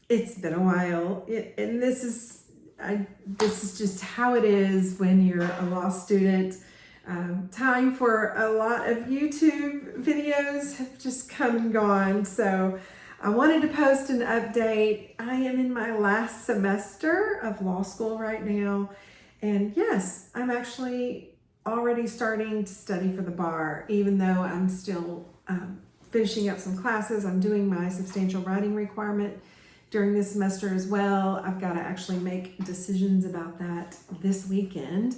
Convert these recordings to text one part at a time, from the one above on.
It's been a while, and this is just how it is when you're a law student. Time for a lot of YouTube videos have just come and gone, so I wanted to post an update. I am in my last semester of law school right now, and yes, I'm actually already starting to study for the bar, even though I'm still finishing up some classes. I'm doing my substantial writing requirement during this semester as well. I've got to actually make decisions about that this weekend.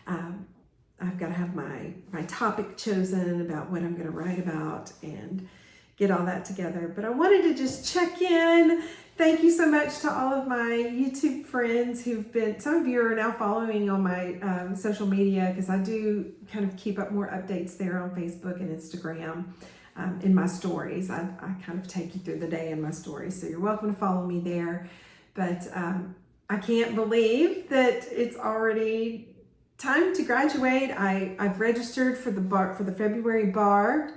I've got to have my topic chosen about what I'm going to write about and get all that together. But I wanted to just check in. Thank you so much to all of my YouTube friends who've been, some of you are now following on my social media, because I do kind of keep up more updates there on Facebook and Instagram. In my stories, I kind of take you through the day in my stories, so you're welcome to follow me there. But I can't believe that it's already time to graduate. I've registered for the bar, for the February bar,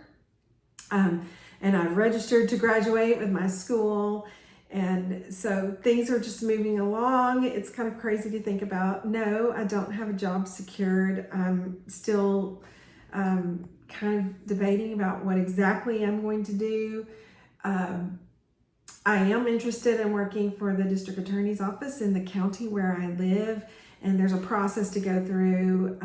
and I've registered to graduate with my school, and so things are just moving along. It's kind of crazy to think about. No, I don't have a job secured. I'm still kind of debating about what exactly I'm going to do. I am interested in working for the district attorney's office in the county where I live, and there's a process to go through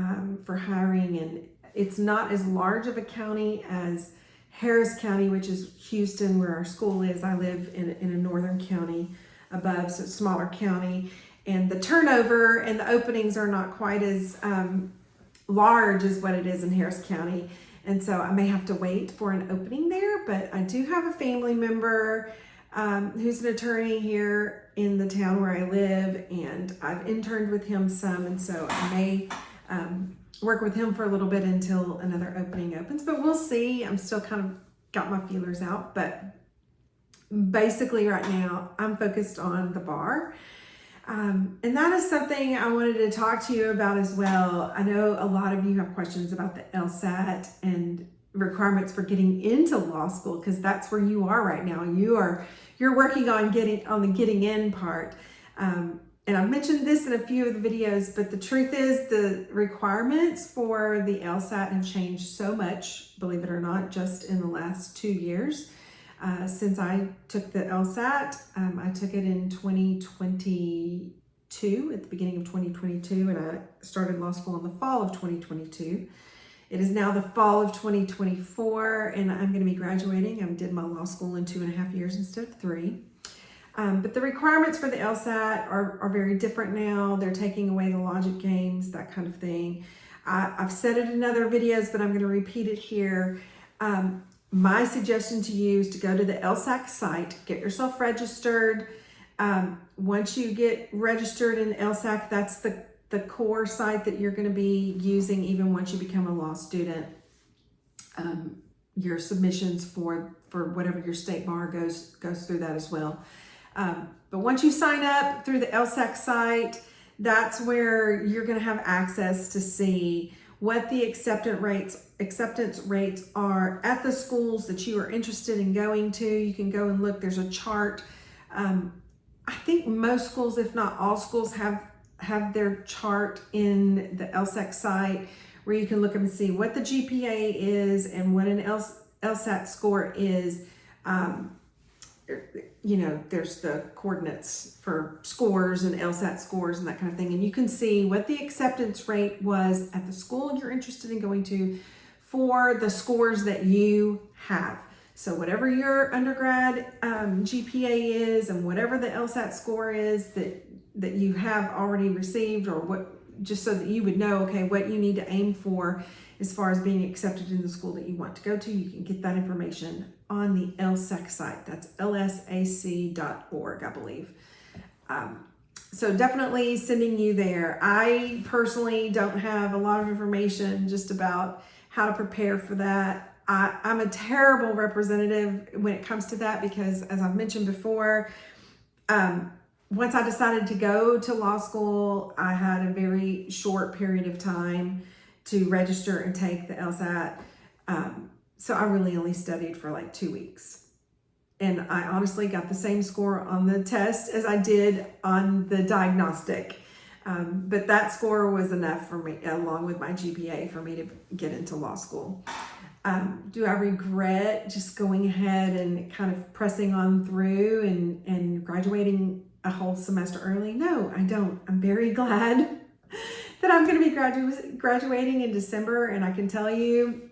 for hiring, and it's not as large of a county as Harris County, which is Houston, where our school is. I live in a northern county above, so it's a smaller county, and the turnover and the openings are not quite as large as what it is in Harris County. And so I may have to wait for an opening there, but I do have a family member who's an attorney here in the town where I live, and I've interned with him some, and so I may work with him for a little bit until another opening opens, but we'll see. I'm still kind of got my feelers out, but basically right now I'm focused on the bar. And that is something I wanted to talk to you about as well. I know a lot of you have questions about the LSAT and requirements for getting into law school, because that's where you are right now. You're working on the getting in part. And I've mentioned this in a few of the videos, but the truth is the requirements for the LSAT have changed so much, believe it or not, just in the last 2 years. Since I took the LSAT, I took it in 2022, at the beginning of 2022, and I started law school in the fall of 2022. It is now the fall of 2024, and I'm going to be graduating. I did my law school in 2.5 years instead of 3. But the requirements for the LSAT are very different now. They're taking away the logic games, that kind of thing. I've said it in other videos, but I'm going to repeat it here. My suggestion to you is to go to the LSAC site, get yourself registered. Once you get registered in LSAC, that's the core site that you're going to be using even once you become a law student. Your submissions for whatever your state bar goes through that as well. But once you sign up through the LSAC site, that's where you're going to have access to see what the acceptance rates are at the schools that you are interested in going to. You can go and look. There's a chart. I think most schools, if not all schools, have their chart in the LSAC site, where you can look up and see what the GPA is and what an LSAT score is. There's the coordinates for scores and LSAT scores and that kind of thing. And you can see what the acceptance rate was at the school you're interested in going to for the scores that you have. So whatever your undergrad GPA is, and whatever the LSAT score is that you have already received, or what, just so that you would know, okay, what you need to aim for as far as being accepted in the school that you want to go to. You can get that information on the LSAC site. That's lsac.org, I believe. So definitely sending you there. I personally don't have a lot of information just about how to prepare for that. I'm a terrible representative when it comes to that, because as I've mentioned before, once I decided to go to law school, I had a very short period of time to register and take the LSAT. So I really only studied for like 2 weeks. and I honestly got the same score on the test as I did on the diagnostic. But that score was enough for me, along with my GPA, for me to get into law school. Do I regret just going ahead and kind of pressing on through and graduating a whole semester early? No, I don't. I'm very glad that I'm going to be graduating in December, and I can tell you,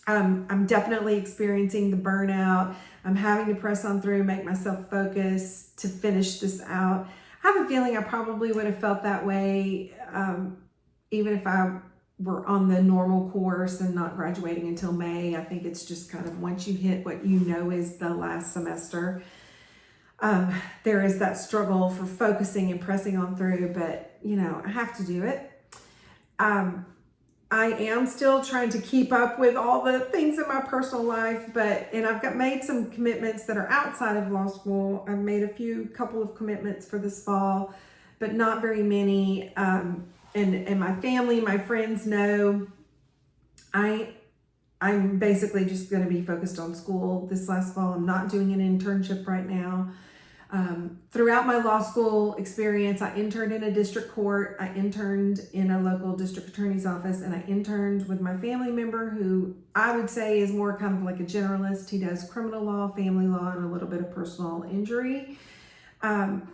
I'm definitely experiencing the burnout. I'm having to press on through, make myself focus to finish this out. I have a feeling I probably would have felt that way even if I were on the normal course and not graduating until May. I think it's just kind of once you hit what you know is the last semester, there is that struggle for focusing and pressing on through, but I have to do it. I am still trying to keep up with all the things in my personal life, and I've made some commitments that are outside of law school. I've made a couple of commitments for this fall, but not very many. And my family, my friends know I'm basically just going to be focused on school this last fall. I'm not doing an internship right now. Throughout my law school experience, I interned in a district court, I interned in a local district attorney's office, and I interned with my family member, who I would say is more kind of like a generalist. He does criminal law, family law, and a little bit of personal injury. And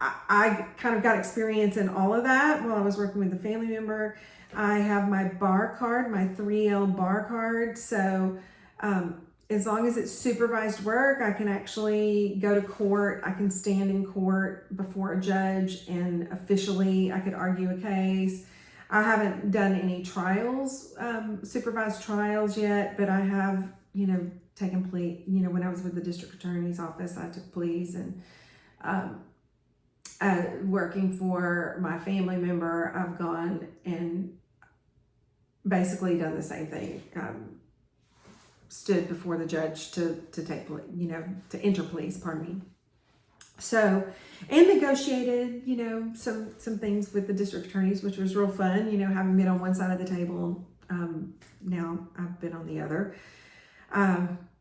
I kind of got experience in all of that while I was working with the family member. I have my bar card, my 3L bar card. So as long as it's supervised work, I can actually go to court. I can stand in court before a judge, and officially I could argue a case. I haven't done any trials, supervised trials yet, but I have, taken plea. When I was with the district attorney's office, I took pleas, and working for my family member, I've gone and basically done the same thing. Stood before the judge to take, to enter pleas, pardon me. So, and negotiated, some things with the district attorneys, which was real fun, having been on one side of the table. Now I've been on the other.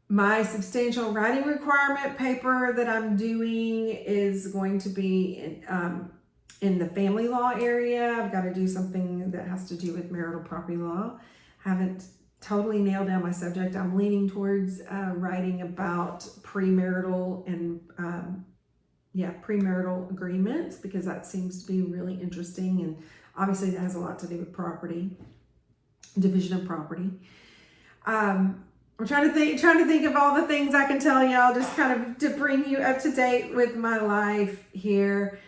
My substantial writing requirement paper that I'm doing is going to be in the family law area. I've got to do something that has to do with marital property law. Haven't totally nailed down my subject. I'm leaning towards writing about premarital and premarital agreements, because that seems to be really interesting, and obviously that has a lot to do with property, division of property. I'm trying to think of all the things I can tell y'all, just kind of to bring you up to date with my life here.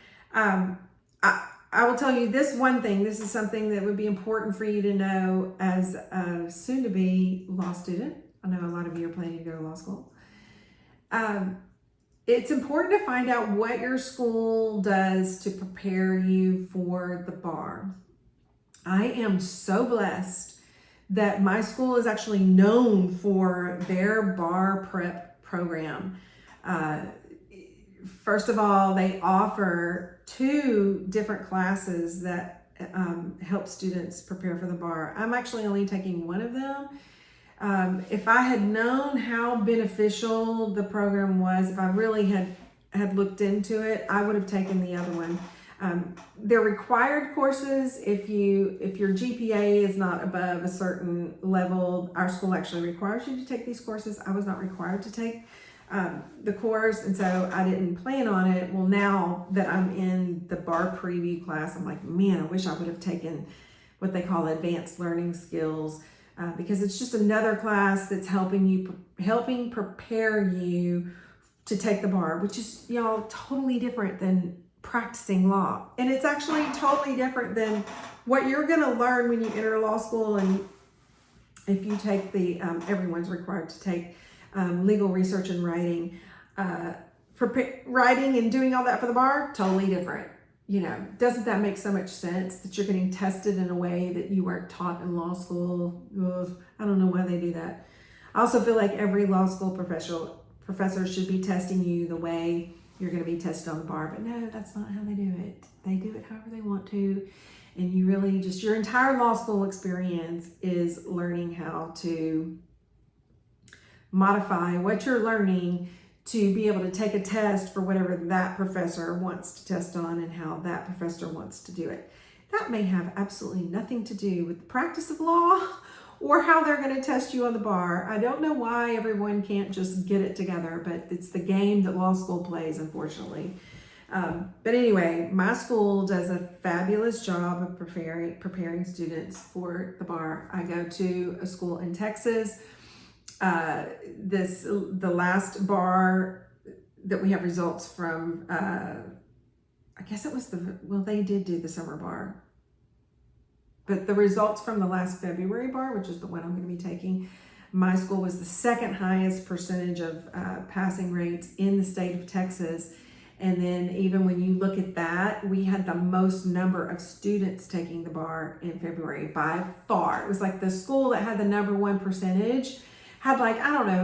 I will tell you this one thing. This is something that would be important for you to know as a soon-to-be law student. I know a lot of you are planning to go to law school. It's important to find out what your school does to prepare you for the bar. I am so blessed that my school is actually known for their bar prep program. First of all, they offer 2 different classes that help students prepare for the bar. I'm actually only taking one of them. If I had known how beneficial the program was, if I really had looked into it, I would have taken the other one. They're required courses. If your GPA is not above a certain level, our school actually requires you to take these courses. I was not required to take the course, and so I didn't plan on it. Well, now that I'm in the bar preview class, I'm like, man, I wish I would have taken what they call advanced learning skills, because it's just another class that's helping prepare you to take the bar, which is, totally different than practicing law. And it's actually totally different than what you're going to learn when you enter law school. And if you take everyone's required to take legal research and writing, writing and doing all that for the bar, totally different. Doesn't that make so much sense that you're getting tested in a way that you weren't taught in law school? Ugh, I don't know why they do that. I also feel like every law school professor should be testing you the way you're going to be tested on the bar, but no, that's not how they do it. They do it however they want to, and you really just, your entire law school experience is learning how to modify what you're learning to be able to take a test for whatever that professor wants to test on and how that professor wants to do it. That may have absolutely nothing to do with the practice of law or how they're going to test you on the bar. I don't know why everyone can't just get it together, but it's the game that law school plays, unfortunately. But anyway, my school does a fabulous job of preparing students for the bar. I go to a school in Texas. The last bar that we have results from, I guess it was they did do the summer bar. But the results from the last February bar, which is the one I'm going to be taking, my school was the second highest percentage of passing rates in the state of Texas. And then even when you look at that, we had the most number of students taking the bar in February by far. It was like the school that had the number one percentage had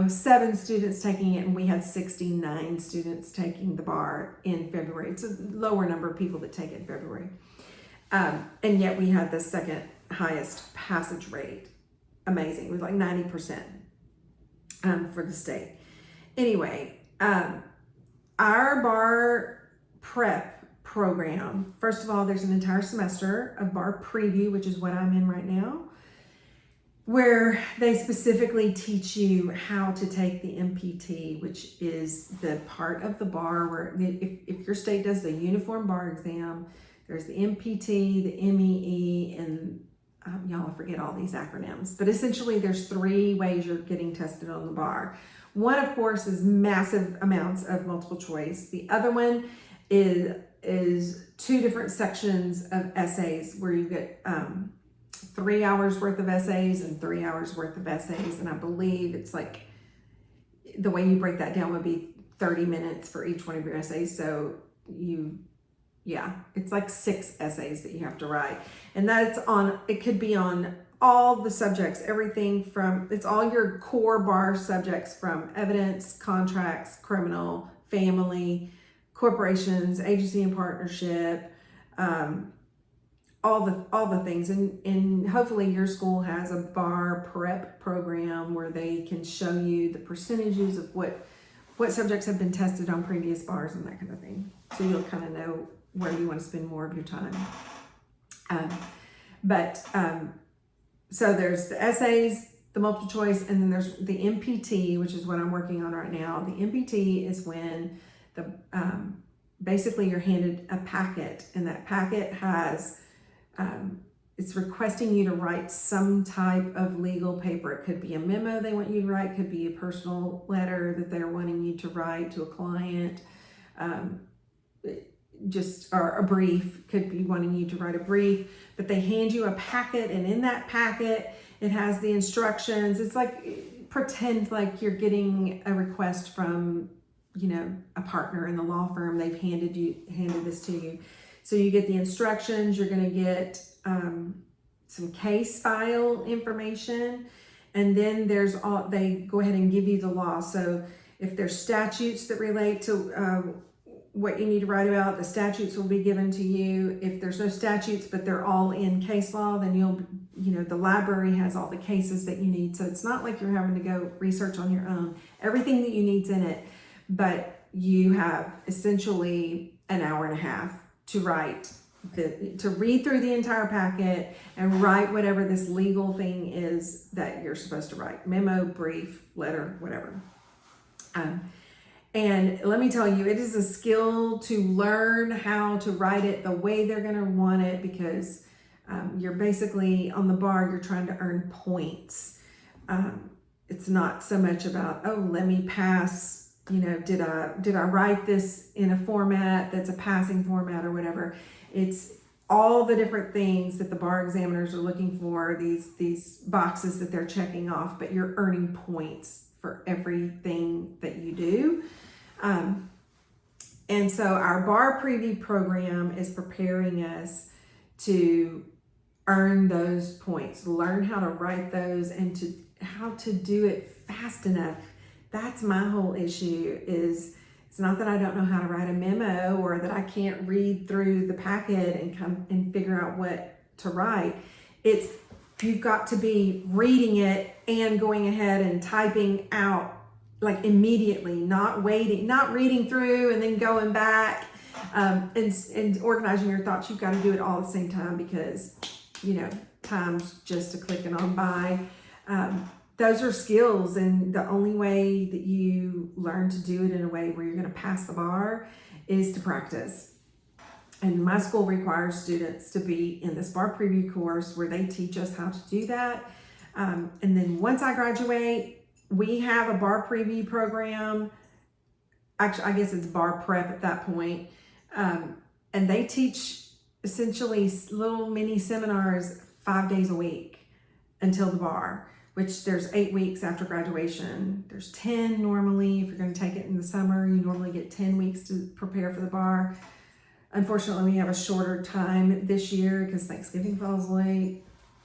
7 students taking it, and we had 69 students taking the bar in February. It's a lower number of people that take it in February. And yet we had the second highest passage rate. Amazing. It was like 90% for the state. Anyway, our bar prep program, first of all, there's an entire semester of bar preview, which is what I'm in right now, where they specifically teach you how to take the MPT, which is the part of the bar where if your state does the uniform bar exam, there's the MPT, the MEE, and y'all forget all these acronyms, but essentially there's 3 ways you're getting tested on the bar. One, of course, is massive amounts of multiple choice. The other one is 2 different sections of essays where you get 3 hours worth of essays and 3 hours worth of essays. And I believe it's like the way you break that down would be 30 minutes for each one of your essays. So it's like 6 essays that you have to write. And it could be on all the subjects, everything from, it's all your core bar subjects from evidence, contracts, criminal, family, corporations, agency and partnership, all the things. And hopefully your school has a bar prep program where they can show you the percentages of what subjects have been tested on previous bars and that kind of thing. So you'll kind of know where you want to spend more of your time. So there's the essays, the multiple choice, and then there's the MPT, which is what I'm working on right now. The MPT is when basically you're handed a packet, and that packet has, it's requesting you to write some type of legal paper. It could be a memo they want you to write, could be a personal letter that they're wanting you to write to a client, or a brief, could be wanting you to write a brief, but they hand you a packet, and in that packet, it has the instructions. It's like, pretend like you're getting a request from, a partner in the law firm. They've handed this to you. So you get the instructions, you're going to get some case file information, and then they go ahead and give you the law. So if there's statutes that relate to what you need to write about, the statutes will be given to you. If there's no statutes, but they're all in case law, then the library has all the cases that you need. So it's not like you're having to go research on your own. Everything that you need's in it, but you have essentially an hour and a half to read through the entire packet and write whatever this legal thing is that you're supposed to write. Memo, brief, letter, whatever. And let me tell you, it is a skill to learn how to write it the way they're going to want it, because you're basically on the bar, you're trying to earn points. It's not so much about, let me pass, did I write this in a format that's a passing format or whatever. It's all the different things that the bar examiners are looking for, these boxes that they're checking off, but you're earning points for everything that you do. And so our bar preview program is preparing us to earn those points, learn how to write those, and how to do it fast enough. That's my whole issue. It's not that I don't know how to write a memo or that I can't read through the packet and come and figure out what to write. You've got to be reading it and going ahead and typing out like immediately, not waiting, not reading through and then going back, and organizing your thoughts. You've got to do it all at the same time because, time's just a clicking on by. Those are skills, and the only way that you learn to do it in a way where you're going to pass the bar is to practice. And my school requires students to be in this bar preview course where they teach us how to do that. And then once I graduate, we have a bar preview program. Actually, I guess it's bar prep at that point. And they teach essentially little mini seminars 5 days a week until the bar, which there's 8 weeks after graduation. There's 10 normally. If you're going to take it in the summer, you normally get 10 weeks to prepare for the bar. Unfortunately, we have a shorter time this year because Thanksgiving falls late.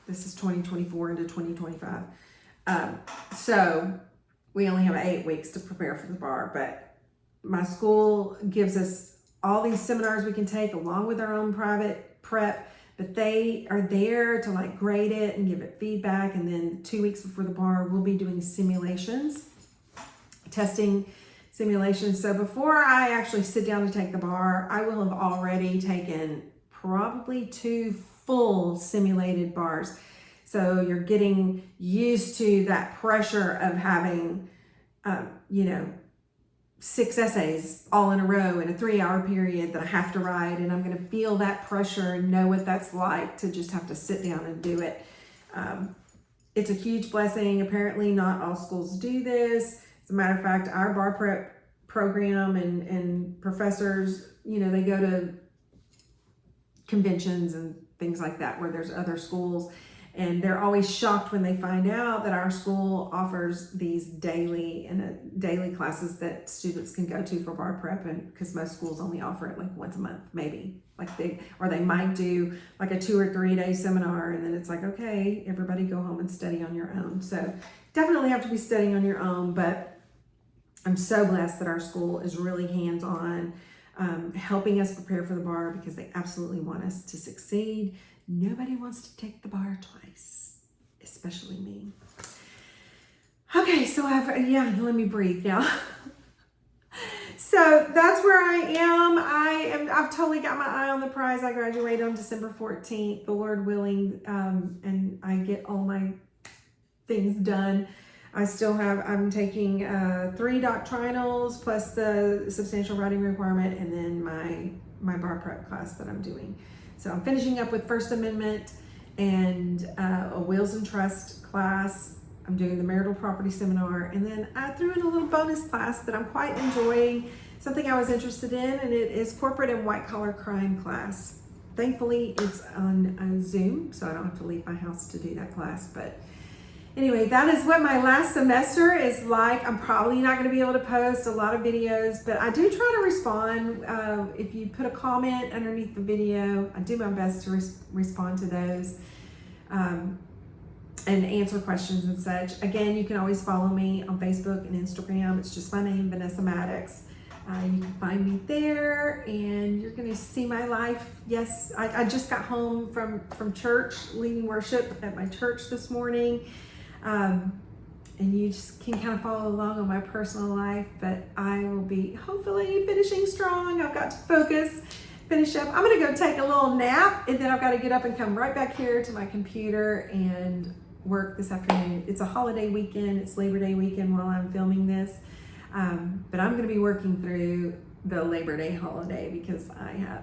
This is 2024 into 2025. So we only have 8 weeks to prepare for the bar, but my school gives us all these seminars we can take along with our own private prep, but they are there to like grade it and give it feedback. And then 2 weeks before the bar, we'll be doing simulations, testing simulations. So before I actually sit down to take the bar, I will have already taken probably 2 full simulated bars. So you're getting used to that pressure of having, 6 essays all in a row in a 3-hour period that I have to write. And I'm going to feel that pressure and know what that's like to just have to sit down and do it. It's a huge blessing. Apparently not all schools do this. As a matter of fact, our bar prep program and professors, they go to conventions and things like that where there's other schools, and they're always shocked when they find out that our school offers these daily classes that students can go to for bar prep, and because most schools only offer it like once a month, maybe, they might do like a 2 or 3 day seminar, and then it's like, okay, everybody go home and study on your own. So definitely have to be studying on your own, but I'm so blessed that our school is really hands-on, helping us prepare for the bar because they absolutely want us to succeed. Nobody wants to take the bar twice, especially me. Okay, so let me breathe now. So that's where I am. I've totally got my eye on the prize. I graduate on December 14th, the Lord willing, and I get all my things done. I'm taking 3 doctrinals plus the substantial writing requirement, and then my bar prep class that I'm doing. So I'm finishing up with First Amendment and a Wills and Trust class. I'm doing the marital property seminar, and then I threw in a little bonus class that I'm quite enjoying, something I was interested in, and it is corporate and white collar crime class. Thankfully, it's on Zoom, so I don't have to leave my house to do that class. But anyway, that is what my last semester is like. I'm probably not going to be able to post a lot of videos, but I do try to respond. If you put a comment underneath the video, I do my best to respond to those and answer questions and such. Again, you can always follow me on Facebook and Instagram. It's just my name, Vanessa Maddox. You can find me there, and you're going to see my life. Yes, I just got home from church, leading worship at my church this morning. And you just can kind of follow along on my personal life, but I will be hopefully finishing strong. I've got to finish up. I'm going to go take a little nap, and then I've got to get up and come right back here to my computer and work this afternoon. It's a holiday weekend. It's Labor Day weekend while I'm filming this. But I'm going to be working through the Labor Day holiday because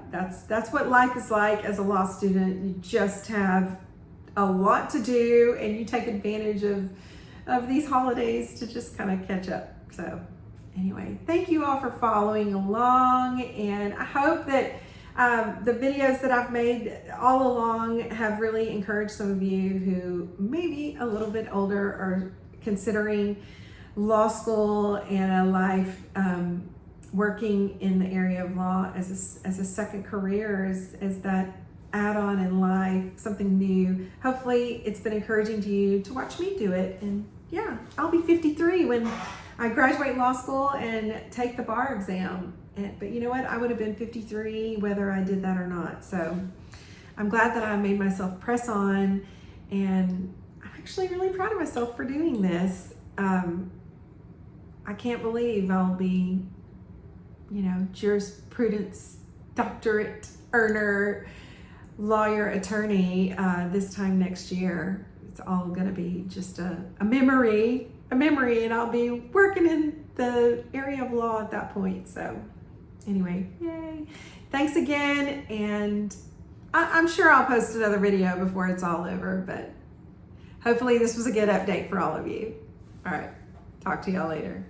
that's what life is like as a law student. You just have a lot to do, and you take advantage of these holidays to just kind of catch up. So anyway, thank you all for following along, and I hope that the videos that I've made all along have really encouraged some of you who may be a little bit older or considering law school and a life working in the area of law as a second career, as that add-on in life, something new. Hopefully it's been encouraging to you to watch me do it. And yeah, I'll be 53 when I graduate law school and take the bar exam. But you know what? I would have been 53 whether I did that or not. So I'm glad that I made myself press on, and I'm actually really proud of myself for doing this. I can't believe I'll be, jurisprudence doctorate earner, lawyer, attorney this time next year. It's all going to be just a memory, and I'll be working in the area of law at that point. So anyway, yay. Thanks again, and I'm sure I'll post another video before it's all over, but hopefully this was a good update for all of you. All right, talk to y'all later.